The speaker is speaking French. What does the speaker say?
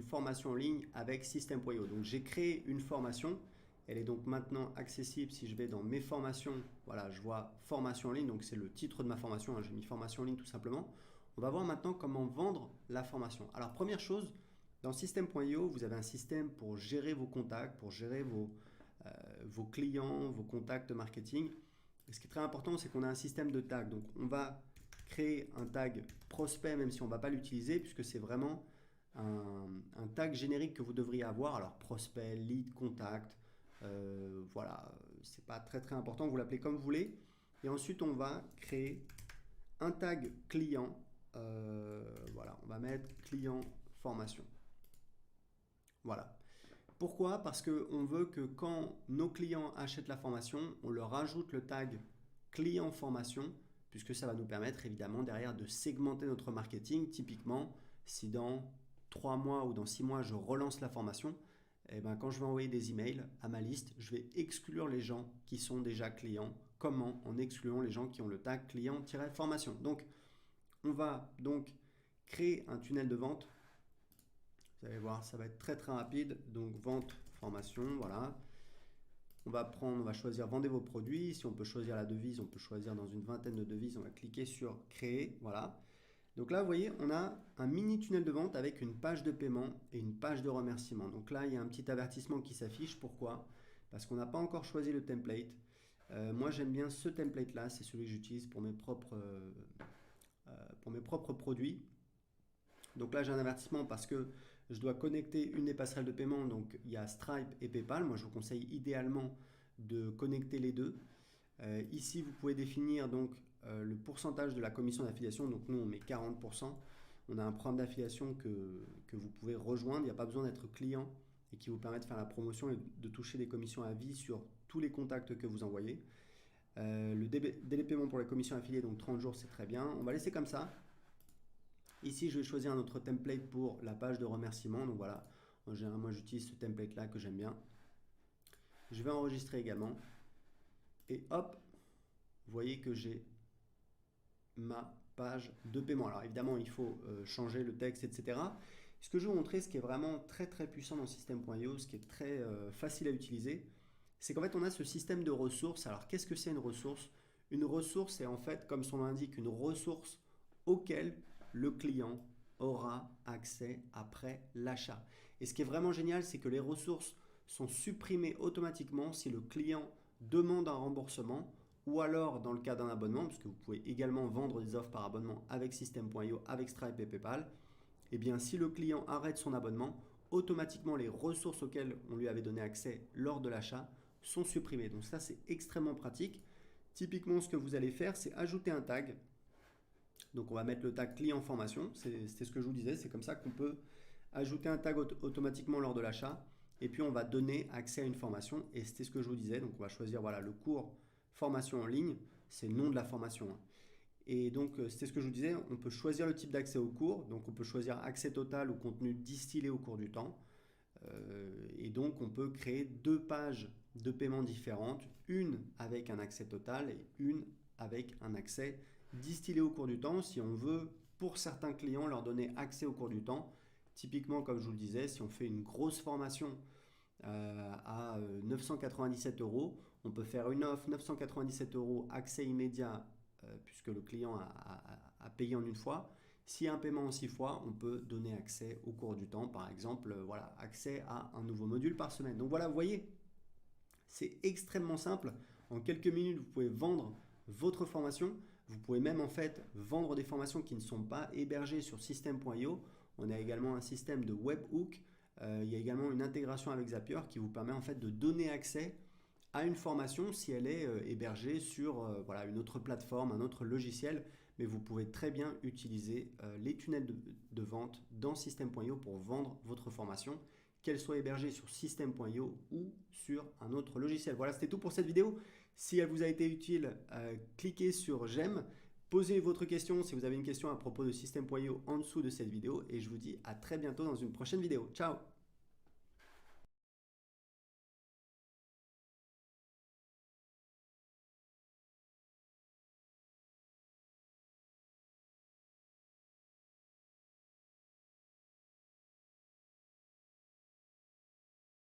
formation en ligne avec System.io. Donc j'ai créé une formation, elle est donc maintenant accessible. Si je vais dans mes formations, voilà, je vois formation en ligne, donc c'est le titre de ma formation, hein, j'ai mis formation en ligne tout simplement. On va voir maintenant comment vendre la formation. Alors première chose, dans System.io, vous avez un système pour gérer vos contacts, pour gérer vos clients, vos contacts marketing. Et ce qui est très important, c'est qu'on a un système de tags. Donc on va créer un tag prospect, même si on ne va pas l'utiliser, puisque c'est vraiment un tag générique que vous devriez avoir. Alors prospect, lead, contact, voilà, c'est pas très très important, vous l'appelez comme vous voulez. Et ensuite on va créer un tag client, voilà, on va mettre client formation. Voilà. Pourquoi? Parce qu'on veut que quand nos clients achètent la formation, on leur ajoute le tag client formation, puisque ça va nous permettre évidemment derrière de segmenter notre marketing. Typiquement, si dans 3 mois ou dans 6 mois, je relance la formation, eh ben, quand je vais envoyer des emails à ma liste, je vais exclure les gens qui sont déjà clients. Comment? En excluant les gens qui ont le tag client-formation. Donc, on va donc créer un tunnel de vente. Vous allez voir, ça va être très très rapide. Donc, vente, formation, voilà. On va choisir vendez vos produits. Si on peut choisir la devise, on peut choisir dans une vingtaine de devises. On va cliquer sur créer, voilà. Donc là, vous voyez, on a un mini tunnel de vente avec une page de paiement et une page de remerciement. Donc là, il y a un petit avertissement qui s'affiche. Pourquoi? Parce qu'on n'a pas encore choisi le template. Moi, j'aime bien ce template-là. C'est celui que j'utilise pour mes propres produits. Donc là, j'ai un avertissement parce que je dois connecter une des passerelles de paiement. Donc il y a Stripe et PayPal. Moi, je vous conseille idéalement de connecter les deux. Ici, vous pouvez définir donc le pourcentage de la commission d'affiliation. Donc nous, on met 40%. On a un programme d'affiliation que vous pouvez rejoindre. Il n'y a pas besoin d'être client et qui vous permet de faire la promotion et de toucher des commissions à vie sur tous les contacts que vous envoyez. Le délai de paiement pour les commissions affiliées, donc 30 jours, c'est très bien. On va laisser comme ça. Ici, je vais choisir un autre template pour la page de remerciement. Donc voilà, en général, moi j'utilise ce template-là que j'aime bien. Je vais enregistrer également. Et hop, vous voyez que j'ai ma page de paiement. Alors évidemment, il faut changer le texte, etc. Ce que je vais vous montrer, ce qui est vraiment très très puissant dans System.io, ce qui est très facile à utiliser, c'est qu'en fait, on a ce système de ressources. Alors qu'est-ce que c'est une ressource? Une ressource, c'est en fait, comme son nom l'indique, une ressource auquel le client aura accès après l'achat. Et ce qui est vraiment génial, c'est que les ressources sont supprimées automatiquement si le client demande un remboursement ou alors dans le cas d'un abonnement, puisque vous pouvez également vendre des offres par abonnement avec System.io, avec Stripe et PayPal. Et bien si le client arrête son abonnement, automatiquement les ressources auxquelles on lui avait donné accès lors de l'achat sont supprimées. Donc ça, c'est extrêmement pratique. Typiquement, ce que vous allez faire, c'est ajouter un tag. Donc on va mettre le tag client formation, c'était ce que je vous disais, c'est comme ça qu'on peut ajouter un tag automatiquement lors de l'achat et puis on va donner accès à une formation et c'était ce que je vous disais, donc on va choisir voilà, le cours formation en ligne, c'est le nom de la formation. Et donc c'était ce que je vous disais, on peut choisir le type d'accès au cours, donc on peut choisir accès total ou contenu distillé au cours du temps. Et donc on peut créer 2 pages de paiement différentes, une avec un accès total et une avec un accès distillé au cours du temps si on veut pour certains clients leur donner accès au cours du temps. Typiquement comme je vous le disais, si on fait une grosse formation à 997 €, on peut faire une offre 997 € accès immédiat puisque le client a payé en une fois. S'il y a un paiement en 6 fois, on peut donner accès au cours du temps, par exemple, voilà, accès à un nouveau module par semaine. Donc voilà, vous voyez, c'est extrêmement simple. En quelques minutes, vous pouvez vendre votre formation. Vous pouvez même en fait vendre des formations qui ne sont pas hébergées sur System.io. On a également un système de webhook. Il y a également une intégration avec Zapier qui vous permet en fait de donner accès à une formation si elle est hébergée sur voilà, une autre plateforme, un autre logiciel, mais vous pouvez très bien utiliser les tunnels de vente dans System.io pour vendre votre formation, qu'elle soit hébergée sur System.io ou sur un autre logiciel. Voilà, c'était tout pour cette vidéo. Si elle vous a été utile, cliquez sur j'aime, posez votre question si vous avez une question à propos de System.io en dessous de cette vidéo et je vous dis à très bientôt dans une prochaine vidéo. Ciao!